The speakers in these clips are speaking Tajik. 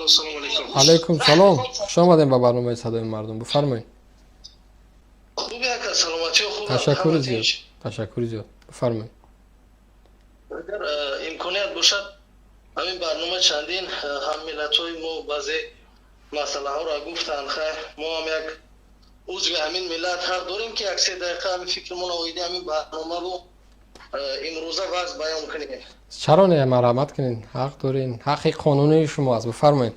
سلام علیکم. علیکم سلام. خوش آمدین به برنامه صدای مردم. بفرمایید. خوبی اکا سلامتی و خوب. تشکر زیاد. تشکر زیاد. بفرمایید. اگر امکانیت باشد همین برنامه چندین هم ملت‌های ما بعضی مسئله ها را گفتن، خیر ما هم یک عضو همین ملت حق داریم که یک 3 دقیقه همین فکرمون اویده همین برنامه رو امروزه وضع بیان کنیم. چرا نه؟ مرحمت کنین، حق دارین، حق قانونی شما است. بفرمایید.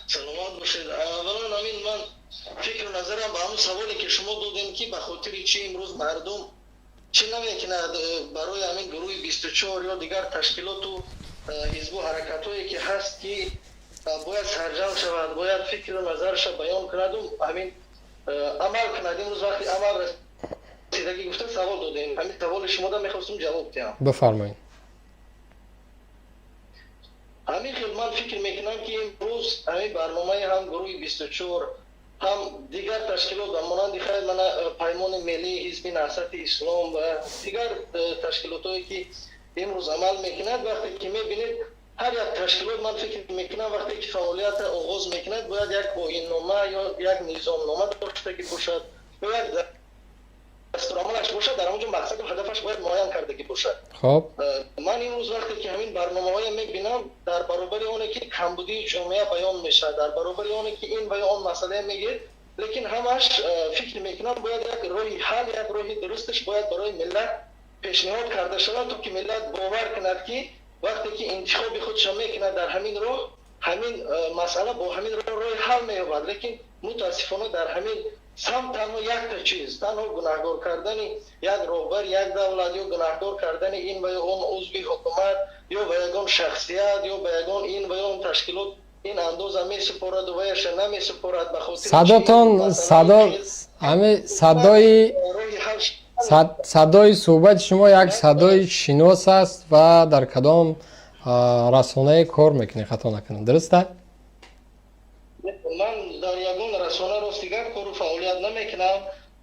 سلامت باشید. اولا همین من فکر و نظرم به همون سوالی که شما دادین که به خاطر چی امروز مردم چی نمی‌کند برای همین گروه 24 یا دیگر تشکیلات و حزب و حرکت‌هایی که هست که باید سرجم شود، باید فکر و نظرش بیان کند و همین عمل کند. امروز وقتی عمل رسیدگی گفته سوال دادین، همین سوال شما را میخواستم جواب دهم. بفرمایید. همین خیلی من فکر میکنم که امروز همین برنامه هم گروه 24 هم دیگر تشکیلات و مانند خیلی من پیمان ملی حزب نهضت اسلام و دیگر تشکیلات هایی که امروز عمل میکند، وقتی که میبینید هر یک تشکیلات من فکر میکنم وقتی که فعالیت آغاز میکند باید یک آیین‌نامه یا یک نظامنامه داشته که باشد یا یک دستورالعملش باشد، در اونجا مقصد و هدفش باید معین کرده که باشد. خب من امروز وقتی که همین برنامه‌های میبینم در برابر اونه که کمبودی جامعه بیان میشه، در برابر اونه که این و اون مسئله میگه، لیکن همش فکر میکنم باید یک راهی حل، یک راهی درستش باید برای ملت پیشنهاد کرده شود تا که ملت باور کند که وقتی که انتخاب خودش میکند در همین راه همین مسئله با همین راه حل مییابد. لیکن متاسفانه در همین سمت تنها یک تا چیز، تنها گناهگار کردن یک راهبر یک دولت یا گناهگار کردن این و اون عضو حکومت یا به یگان شخصیت یا به یگان این و اون تشکیلات این اندازه می سپارد و ویش نمی سپارد به خاطر صداتون همه صدای صحبت شما یک صدای شناس است و در کدام رسانه کار میکنه خطا نکنم، درسته؟ من در یگان رسانه راستیگر کار و فعالیت نمیکنم،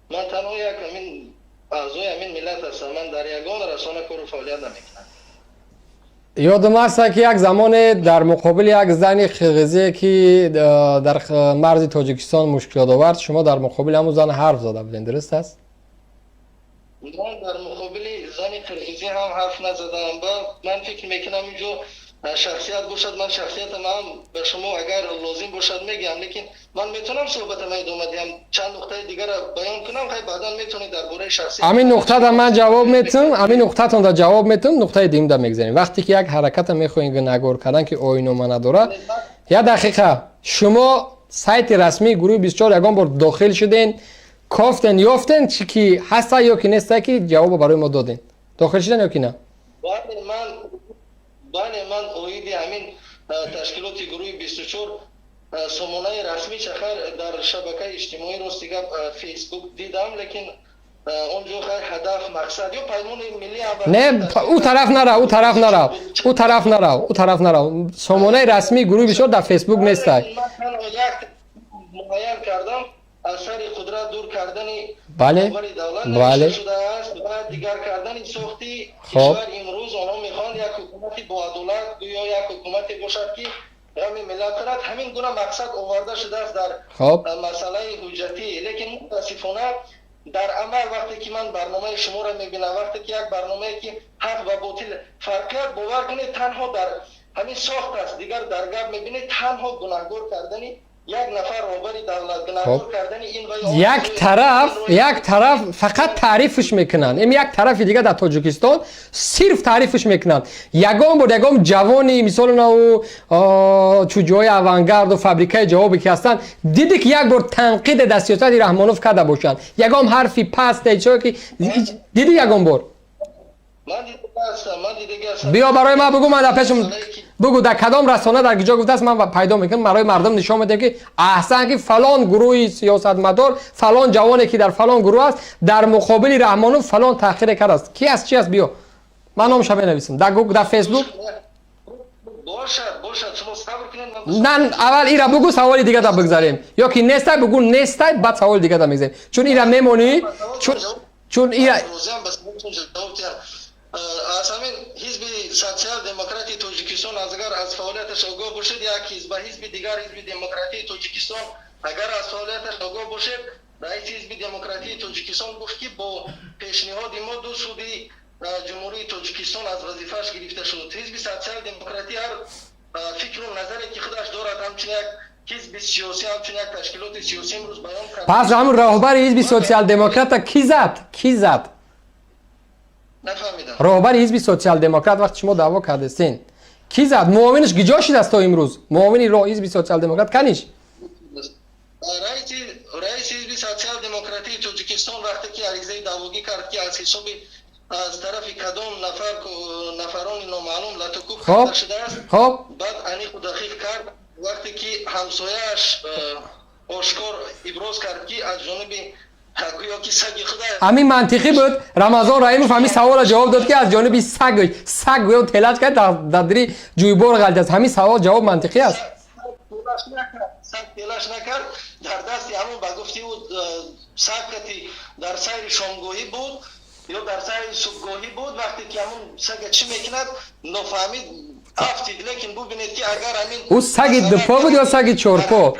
من تنها یک همین اعضای همین ملت هستم، من در یگان رسانه کار و فعالیت نمیکنم. یادم است که یک زمان در مقابل یک زن قرقیزی که در مرز تاجیکستان مشکلات آورد شما در مقابل همون زن حرف زده بودین، درست است؟ من در مقابل زن قرقیزی هم حرف نزدم و من فکر میکنم اینجا شخصیت باشد، من شخصیت من به شما اگر لازم باشد میگم، لیکن من میتونم صحبت من ادامه دهم چند نقطه دیگر بیان کنم، خیلی بعدا میتونید درباره شخصیت همین نقطه دا من جواب میتونم، همین نقطه تون دا جواب میتونم، نقطه دیم دا میگذاریم. وقتی که یک حرکت میخواین نگار کردن که آیین‌نامه نداره، یا دقیقه شما سایت رسمی گروه 24 یگان بار داخل شدین، کافتن یافتن چی که هسته یا که نیسته که جواب برای ما دادین، داخل شدن یا که نه؟ بله من اویدی همین تشکیلات گروه 24 سامانه رسمی چخر در شبکه اجتماعی راست دیگه فیسبوک دیدم، لیکن اونجا خیر هدف مقصد یا پیمان ملی نه او طرف نرو سامانه رسمی گروه 24 در فیسبوک نیست. من معین کردم اثر قدرت دور کردن بله بله شده است و دیگر کردن ساختی خب امروز آنها میخوان یک حکومتی با عدالت یا یک حکومتی باشد که همین ملت کرد، همین گونه مقصد آورده شده است در مسئله حجتی، لیکن متاسفانه در عمل وقتی که من برنامه شما را میبینم، وقتی که یک برنامه که حق و باطل فرقیت باور کنید تنها در همین ساخت است، دیگر در گپ میبینید تنها گناهگار کردنی یک نفر روبری دولت گناهگار کردن این و یک طرف فقط تعریفش میکنن، این یک طرف دیگه در تاجیکستان صرف تعریفش میکنن. یگام جوانی مثال نو چوجای اوانگارد و فابریکای جوابی که هستن دیدی که یک بار تنقید در سیاست رحمانوف کرده باشن، یگام حرفی پست چه که دیدی یگام بار بیا برای ما بگو، من در پیشم بگو در کدام رسانه در کجا گفته است، من پیدا میکنم برای مردم نشان میدم که احسن که فلان گروه سیاستمدار فلان جوانی که در فلان گروه است در مقابل رحمانوف فلان تحقیر کرده است. کی است چی است؟ بیا من نامش بنویسم در فیسبوک. باشد شما صبر کنید. نه اول ایرا بگو سوال دیگه دا بگذاریم، یا که نیسته بگو نیسته بعد سوال دیگه دا میگذاریم، چون ایرا میمونی چون ایرا از همین حزب سوسیال دموکراتی تاجیکستان اگر از فعالیتش آگاه باشد یک حزب حزب دیگر حزب دموکراتی تاجیکستان اگر از فعالیتش آگاه باشد رئیس حزب دموکراتی تاجیکستان گفت که با پیشنهاد ما دو سودی جمهوری تاجیکستان از وظیفه‌اش گرفته شد. حزب سوسیال دموکراتی هر فکر و نظری که خودش دارد همچون یک حزب سیاسی همچون یک تشکیلات سیاسی امروز بیان کرد. پس همون راهبر حزب سوسیال دموکرات کی زد نفهمیدم. راهبر حزب سوسیال دموکرات وقتی شما دعوا کردین کی زد؟ معاونش گجا شده است تا امروز. معاونی راه حزب سوسیال دموکرات کنیش رئیس حزب سوسیال دموکراتی تاجیکستان وقتی که عریضه دعواگی کرد که از حساب از طرف کدام نفران نامعلوم لاتوکوب کرده شده است. خب بعد انیق دقیق کرد وقتی که همسایه‌اش آشکار ابراز کرد که از جانب گویا که سگ خدا همین منطقی بود. رمضان رحیموف همین سوال جواب داد که از جانب سگ گویا تلاش کرد در دری جویبار غلط است. همین سوال جواب منطقی است. سگ تلاش نکرد در دستی همون با گفتی بود سگتی در سیر شامگاهی بود یا در سیر صبحگاهی بود وقتی که همون سگ چی میکند نفهمید افتید. لیکن ببینید که اگر همین او سگ دپا بود یا سگ چورپا؟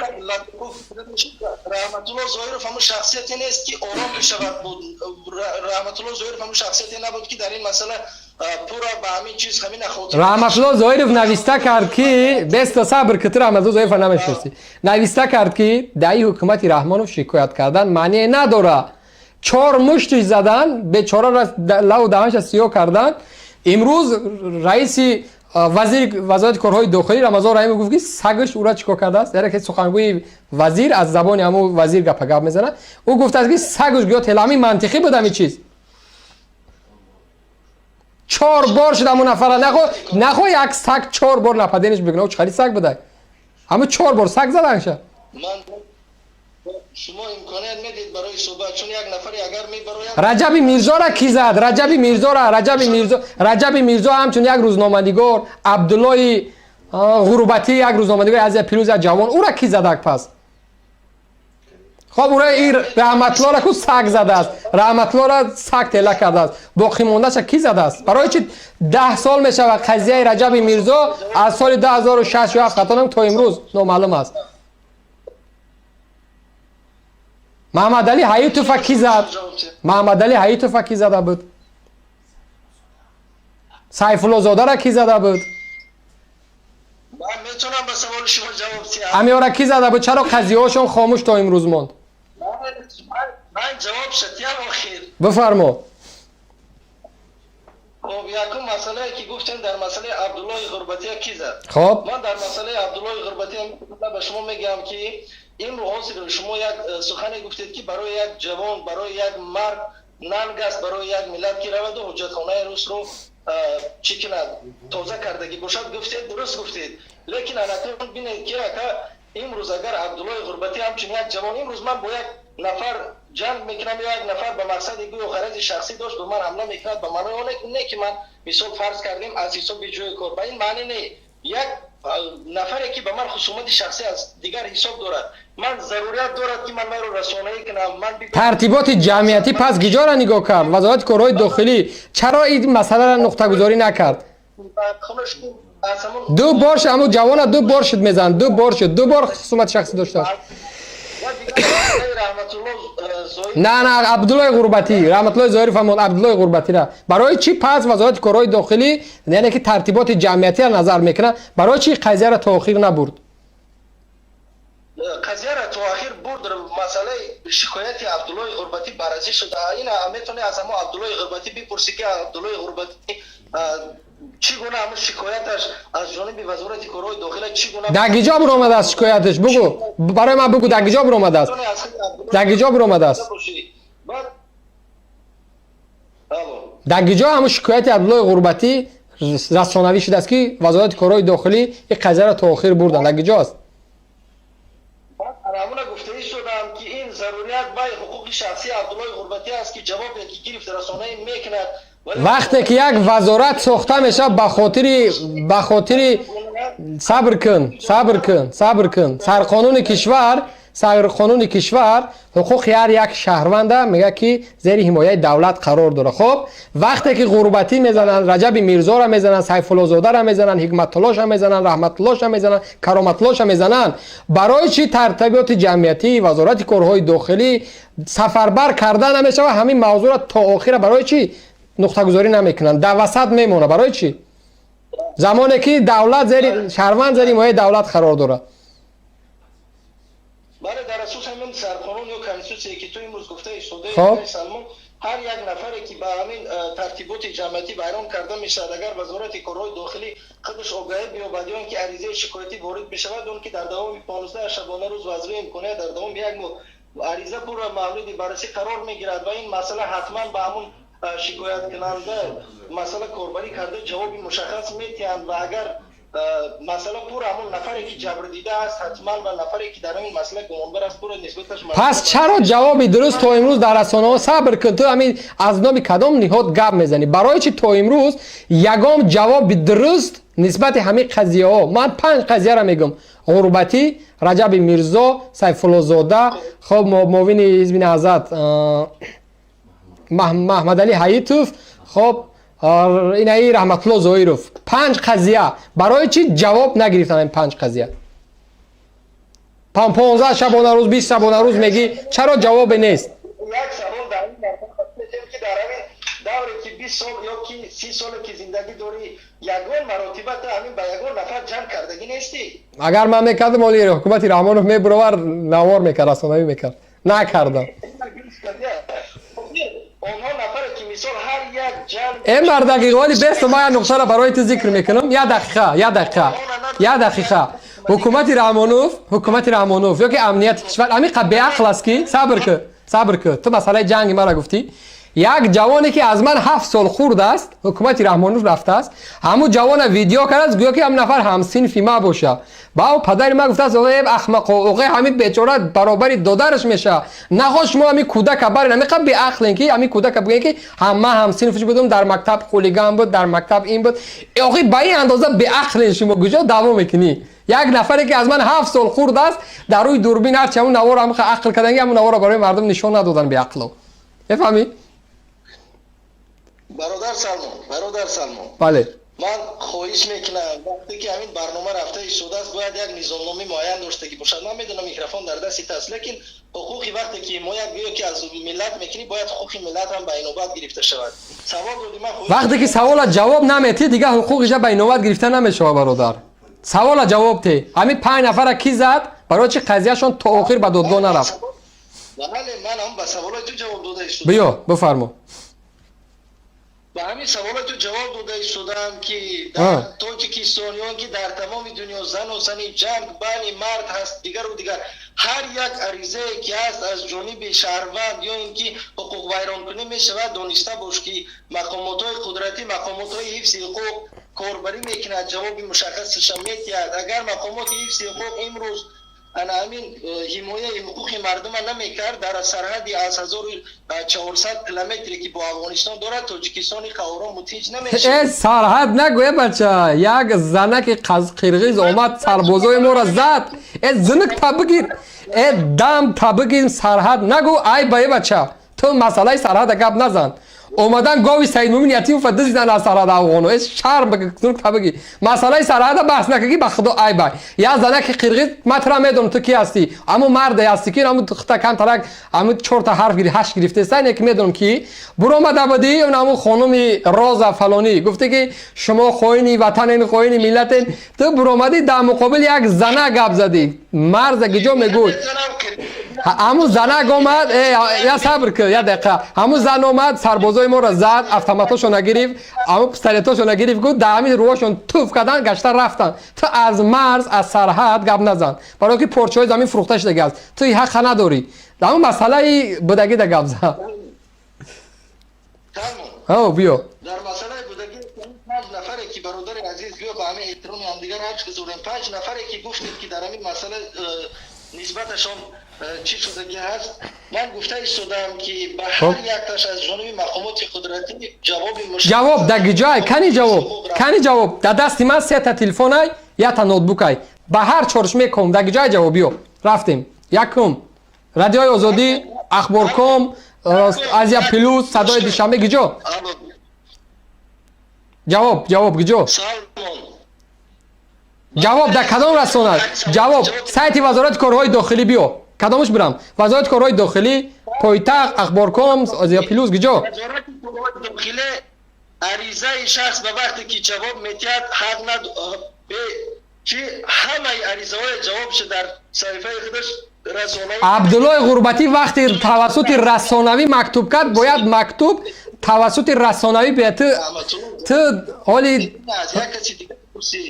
رحمت الله ظاهرов همون شخصیتی نیست که آرام بشود بود. رحمت الله ظاهرов همون شخصیتی نبود که در این مسئله پورا به همین چیز همین خاطر رحمت الله ظاهرов نوشته کرد که بست صبر کتر رحمت الله ظاهرov نمیشناسی نوشته کرد که دایی حکومت رحمانوف شکایت کردن معنی نداره. 4 مشتش زدن بیچاره را لو دهنش سیاه کردن. امروز رئیس وزیر وزارت کارهای داخلی رمضان رحیمی گفت که سگش او را چیکار کرده است. در که سخنگوی وزیر از زبان همو وزیر گپ میزنه او گفته است که سگش گیا تلامی منطقی بود همین چیز. 4 بار شد همون نفر نخو یک سگ 4 بار نپدینش بگنه او چخری سگ بوده همه 4 بار سگ زدنش. شما امکانیت میدید برای صحبت چون یک نفری اگر میبره رجب میرزا را کی زد؟ رجب میرزا همچون یک روزنامه‌نگار عبدالله غربتی یک روزنامه‌نگار از پیروز جوان او را کی زد پس؟ خب او را این رحمت الله را کو سگ زده است. رحمت الله را سگ تله کرده است. باقی موندهش کی زده است؟ برای چی 10 سال میشه و قضیه رجب میرزا از سال 2067 تا امروز نامعلوم است. محمد علی حیاتوف کی زد؟ محمد علی حیاتوف کی زده بود؟ سیف الله زاده را کی زده بود؟ من میتونم به سوال شما جواب بدم. امیارا کی زده بود؟ چرا قضیه هاشون خاموش تا امروز ماند؟ من جواب شدم آخر. بفرما. خب یکم مسئله که گفتین در مسئله عبدالله غربتی کی زد؟ خب من در مسئله عبدالله غربتی به شما میگم که این رو حاصل شما یک سخنی گفتید که برای یک جوان برای یک مرد ننگ است برای یک ملت که رود و حجتخانه روس رو چی کند تازه کردگی باشد گفتید درست گفتید. لیکن اکنون بینید که امروز اگر عبدالله غربتی همچون یک جوان امروز من با یک نفر جنگ میکنم یا یک نفر به مقصد گوی و غرض شخصی داشت به من حمله میکند به معنی نه که من مثال فرض کردیم از حساب جای کار به این معنی نه یک نفری که به من خصومت شخصی از دیگر حساب دارد من ضرورت دارد که من رو رسانه‌ای کنم من ترتیبات جمعیتی پس گیجا را نگاه کرد. وزارت کارهای داخلی چرا این مسئله را نقطه گذاری نکرد؟ 2 بار شد همون جوان 2 بار شد میزن 2 بار شد 2 بار خصومت شخصی داشته. نه عبدالله غربتی رحمت الله ظاهری فرمود عبدالله غربتی را برای چی پس وزارت کارهای داخلی یعنی که ترتیبات جمعیتی را نظر میکنه برای چی قضیه را تأخیر نبرد؟ قضیه را تأخیر برد مسئله شکایت عبدالله غربتی بررسی شده. این میتونه از همون عبدالله غربتی بپرسی که عبدالله غربتی چگونه همون شکایتش از جانب وزارت کارهای داخلی چگونه دگیجا برآمده است شکایتش بگو برای من بگو دگیجا برآمده است دگیجا برآمده است دگیجا همون شکایت عبدالله غربتی رسانوی شده است که وزارت کارهای داخلی این قضیه را تأخیر بردن دگیجاست. همون گفته شدم که این ضروریت به حقوق شخصی عبدالله غربتی است که جواب که گرفت رسانه‌ای میکند وقتی که یک وزارت ساخته میشه به خاطر صبر کن سرقانون کشور قانون کشور حقوق هر یک شهروند میگه که زیر حمایت دولت قرار داره. خب وقتی که غربتی میزنن، رجب میرزا را میزنن، سیف الله زاده را میزنن، حکمت الله را میزنن، رحمت الله را میزنن، کرامت الله را میزنن، برای چی ترتیبات جمعیتی وزارت کارهای داخلی سفربر کردن نمیشه و همین موضوع را تا آخر برای چی نقطه گذاری نمیکنن؟ در وسط میمونه. برای چی؟ زمانی که دولت زیر شهروند زیر حمایت دولت قرار داره. بله، در اساس همین سرقانون یا کنستیتوسی که تو امروز گفته شده سلمان، هر یک نفری که به همین ترتیبات جمعیتی بیان کرده میشد، اگر وزارت کارهای داخلی خودش آگاهی بیابد یا اینکه عریضه شکایتی وارد بشود، اون که در دوام 15 شبانه روز وضعی میکنه، در دوام یک عریضه پر مورد بررسی قرار میگیرد و این مسئله حتما به همون شکایت کننده مسئله کاربری کرده جوابی مشخص میتیند و اگر مسئله پور همون نفری که جبر دیده است حتما و نفری که در این مسئله گمانبر است پور نسبتش. پس چرا جوابی درست تا امروز در رسانه ها صبر کن؟ تو همین از نام کدام نهاد گپ میزنی؟ برای چی تا امروز یگام جواب درست نسبت همین قضیه ها؟ من 5 قضیه را میگم: غربتی، رجب میرزا، سیف الله زاده، خب معاون حزب نهضت محمد علی حییتوف، خب این رحمت الله ظاهروف. 5 قضیه. برای چی جواب نگرفتن این 5 قضیه؟ 15 شبانه روز 20 شبانه روز میگی چرا جواب نیست؟ یک سوال در این مرتبه که در همین دوری که 20 سال یا که 30 سال که زندگی داری یگان مراتبت همین به یگان نفر جمع کردگی نیستی؟ اگر من میکردم ولی حکومت رحمانوف میبرور نوار میکرد، رسانه‌ای میکرد. نکردم. اونها نفر که مثال هر یک جمع این بر دقیقه ولی بست ما یک نقطه را برای تو ذکر میکنم. یک دقیقه حکومت رحمانوف یا که امنیت کشور همین قبل عقل است که صبر که تو مسئله جنگ مرا گفتی. یک جوانی که از من 7 سال خورد است حکومت رحمانوف رفته است، همون جوان ویدیو کرد است گویا که هم نفر همسنفی ما باشه. با پدر ما گفته است آقای احمق، آقای همین بیچاره برابر دادرش میشه، نخواست شما همین کودک برین همین قبل عقل اینکه همین کودک بگین که همه همسنفش بودم، در مکتب خلیگان بود، در مکتب این بود. آقای به این اندازه به عقل شما کجا دعوا میکنی؟ یک نفری که از من 7 سال خورد است در روی دوربین هر چه همون نوار هم عقل کردن، همون نوار برای مردم نشون ندادن به عقل. بفهمی؟ برادر سلمان، بله من خواهش میکنم وقتی که همین برنامه رفته شده است باید یک نظامنامه معین داشته که باشد. من میدونم میکروفون در دست است، لیکن حقوقی وقتی که ما یک که از ملت میکنی باید حقوق ملت هم به نوبت گرفته شود. سوال رو من وقتی که سوال جواب نمیتی دیگه حقوقش به نوبت گرفته نمیشه برادر. سوال جواب ته همین 5 نفر کی زد؟ برای چی قضیهشون تا آخر به دادگاه نرفت؟ بله، من هم به سوالات تو جواب داده شدم. بیا بفرما. به همین سوالات تو جواب داده شدم که در تاجیکستانیان که در تمام دنیا زن و زنی جنگ بین مرد هست دیگر و دیگر، هر یک عریضه که هست از جانب شهروند یا اینکه حقوق ویران کنی می شود دانسته باش که مقامات های قدرتی، مقامات های حفظ حقوق کاربری میکنند، جواب مشخصش میدهد. اگر مقامات حفظ حقوق امروز همین حمایت حقوق مردم نمیکرد، در سرحد از 1400 کیلومتری که با افغانستان دارد تاجیکستان قهرمان متوجه نمیشه. سرحد نگوی بچه، یک زنک قرقیز آمد سربازای ما را زد. زنک تا بگیر، دم تا بگیر، سرحد نگو. ای بای بچه تو مسئله سرحد گپ نزن. اومدن گاوی سید مومن یتیم فدی زدن از سرحد افغانو. اس شرم بگیر تا بگی مسئله سرحد بحث نکنی به خدا. ای بای یا زنک قرقیز مطرح میدونم تو کی هستی، اما مرد هستی که همون تخته کم ترک همون 4 تا حرف گیری 8 گرفته سین یک میدونم کی برو اومد ابدی اون همون خانم راز فلانی گفته که شما خوینی وطن خوینی ملت، تو برو اومدی در مقابل یک زنه گپ زدی. مرد گجا میگوی همون زنه اومد یا صبر که یا دقیقه همون زن اومد سربازای ما را زد، اتوماتاشو نگرفت، اما پستالتاشو نگرفت، گفت در همین روشون توف کردن گشتن رفتن. تو از مرز از سرحد گپ نزن برای که پرچه زمین فروخته شده است، تو این حق نداری. در اون مسئله بودگی ده گپ زد. ها بیا در مسئله بودگی 5 نفری که برادر عزیز بیا به همه احترام هم دیگر هر چیز بزرگیم 5 نفری که گفتید که در همین مسئله نسبتشون چی شدگی هست، من گفته ایستادم که به هر یک تاش از جانب مقامات قدرتی جواب دگی جای کنی جواب در دستی من 3 تا تلفن های 1 تا نوتبوک های به هر چورش میکنم دگی جای جوابیو رفتیم якум радиои озодӣ ахборком азия плюс садои душанбе гиҷо ҷавоб гиҷо ҷавоб дар кадом расона ҷавоб сайти вазорати корҳои дохилӣ биё кадомаш бирам вазорати корҳои дохилӣ пойтахт ахборком азия плюс гиҷо вазорати корҳои дохилӣ аризаи шахс ба вақте ки ҷавоб метиҳад ҳақ ки ҳамаи аризаҳои ҷавобш дар саҳифаи худаш расонаи абдуллои ғурбатӣ вақте тавассути расонавӣ мактуб кард бояд мактуб тавассути расонавӣ биёяд ту ҳоли як каси дигар пурсӣ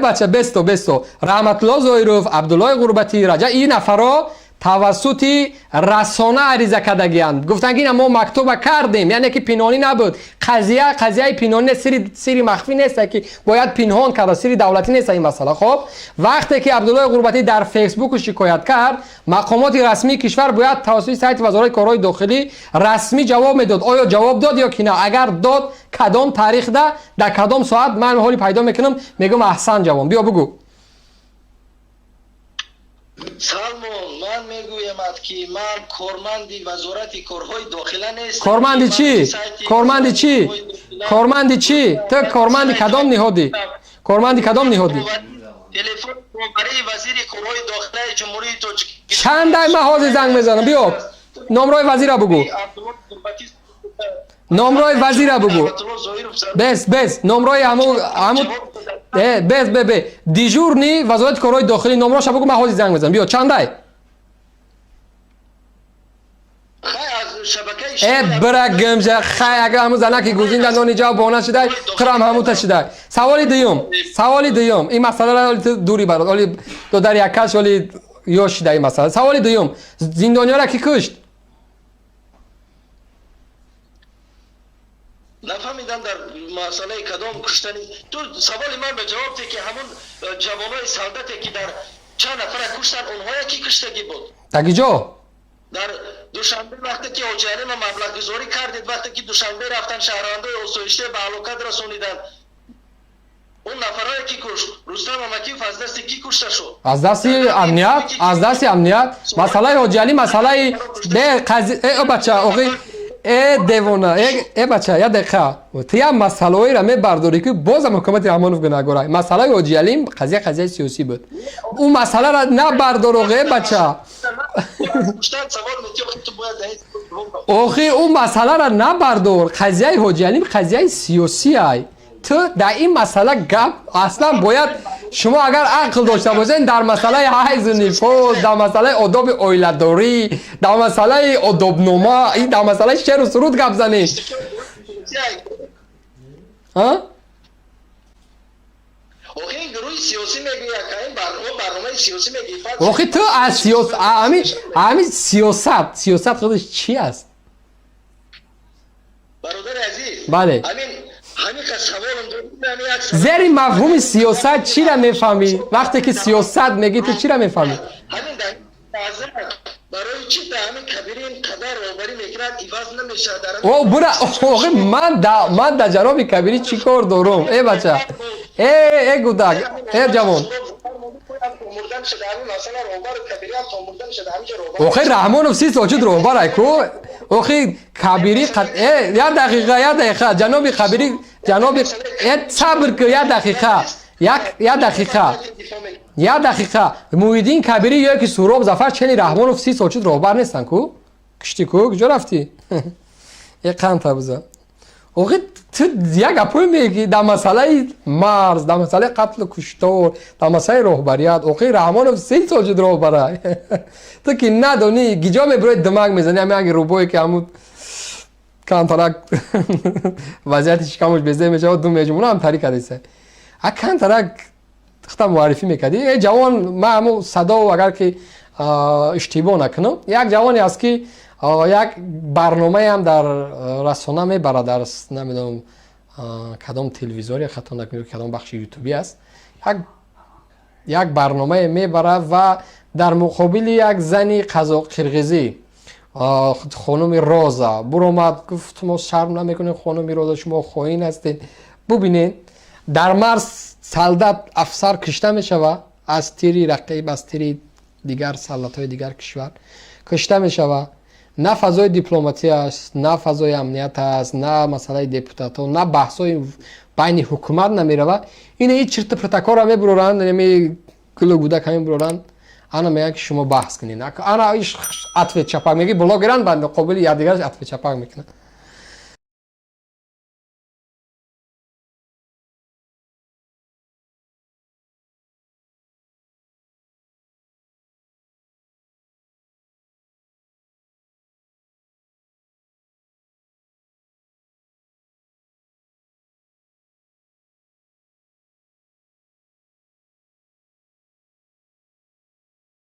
бача бесто раҳматулло зоиров абдуллои ғурбатӣ раҷа ин нафаро тавассути расона ариза кардагиянд гуфтанд ки мо мактуба кардем яъне ки пинҳонӣ набуд қазияи пинҳонӣ нест сири махфӣ нест ки бояд пинҳон карда сири давлатӣ нест ин масъала хоб вақте ки абдуллои ғурбатӣ дар фейсбуку шикоят кард мақомоти расмии кишвар бояд тавассути сайти вазорати корҳои дохилӣ расмӣ ҷавоб медод оё ҷавоб дод ё ки на агар дод кадом таърихда дар кадом соат ман ҳоли пайдо мекунам мегӯм аҳсан ҷавон биё бугӯ Салмон, ман мегӯямад ки ман корманди вазорати корҳои дохила нестам. Корманди чӣ? Корманди чӣ? Корманди чӣ? Ту корманди кадом ниҳодӣ? Корманди кадом ниҳодӣ? Телефон номари вазири корҳои дохилаи ҷумҳурии Тоҷикистон. Чандай ман ҳозир занг мезанам. Биё. Номрои вазира бугӯ. Номрои вазира бугӯ. Бес. Номрои ҳаму бе. Дежурни вазорати корҳои дохилӣ номроша бугӯ ман ҳозир занг мезанам. Биё, чандай? бира гамжа хай агар ҳаму занаки гузинда нони ҷав бона шидай қирам ҳамута шидай. Саволи дуюм. Ин масъаларо ту дури барод. Оли додар якаш оли ё шидай ин масъала. Саволи дуюм. Зиндониёро ки кушт? Нафаҳмидам дар масъалаи кадом куштани ту саволи ман ба ҷавоб де ки ҳамун ҷавонои солдате ки дар чанд нафара куштан онҳое ки куштагӣ буд Таги ҷо дар душанбе вақте ки ҳоҷи алима маблағгузорӣ кардед вақте ки душанбе рафтан шаҳрвандои осоишта ба ҳалокат расониданд он нафарое ки кушт Рустам Амакиев аз дасти ки кушта шуд аз дасти амният масъалаи ҳоҷи алӣ масъалаи бача оғи девона бача я дақиқа ту як масъалаоеро мебардорӣ ки бозам ҳукумати Раҳмонов гунаҳгорай масъалаи ҳоҷи алим қазияи сиёсӣ буд ӯ масъаларо набардор оғи бача охи ӯ масъаларо набардор қазияи ҳоҷи алим қазияи сиёсӣ ай ту дар ин масъала гап аслан бояд шумо агар ақл дошта бошед дар масъалаи ҳайзу нифос дар масъалаи одоби оиладорӣ дар масъалаи одобнома дар масъалаи шеъру суруд гап занед охи ту аз ҳамин сиёсат худаш чӣ аст бародари азиз бале зери мафҳуми сиёсат чиро мефаҳмӣ вақте ки сиёсат мегӣ ту чиро мефаҳмӣ барои чи да ҳамин кабирӣ инқадар ровбарӣ мекунад иваз намешавад бура оғи ман дар ҷаноби кабирӣ чӣ кор дорум бача гудак ҷавон охи Раҳмонов 30 сол шуд роҳбарай ку охи кабирӣ як дақиқа ҷаноби кабирӣ ҷаноби сабр ку як дақиқа Муҳиддин Кабирӣ ё ки Суроб Зафар чели Раҳмонов 30 сол шуд роҳбар нестан ку кушти ку куҷо рафтӣ қанта буза оғи ту як гапое меги дар масъалаи марз дар масъалаи қатлу куштор дар масъалаи роҳбарият оқи Раҳмонов 30 сол шуд роҳбарай ту ки надонӣ гиҷо мебурои димак мезанӣ ҳамин аги рӯбое ки ҳамун кантарак вазъияти шикамош безе мешавад ду меҷумона ҳам тарик кардеса кантарак хта муаррифӣ мекардӣ ҷавон ман ҳамун садо агар ки иштибоҳ накунам як ҷавоне аст ки як барномаам дар расона мебарад дар намедонам кадом телевизор я хато накунам кадом бахши ютубӣ аст як барномае мебарад ва дар муқобили як зани қирғизӣ хонуми Роза буромад гуфт мо шарм намекунем хонуми Роза шумо хоин ҳастед бубинед дар марз солдат афсар кушта мешавад аз тири рақиб аз тири дигар савлатҳои дигар кишвар кушта мешавад. На фазои дипломатия аст, на фазои амният аст, на масъалаи депутатҳо, на баҳсҳои байни ҳукумат намеравад. Ина ин чирта протоколро мебуроранд, неми гулу гудак мебуроранд. Ана мегӯянд ки шумо баҳс кунед. Ана иш атвет чапак меги блогеранд ба муқобили якдигараш атвет чапак мекунанд.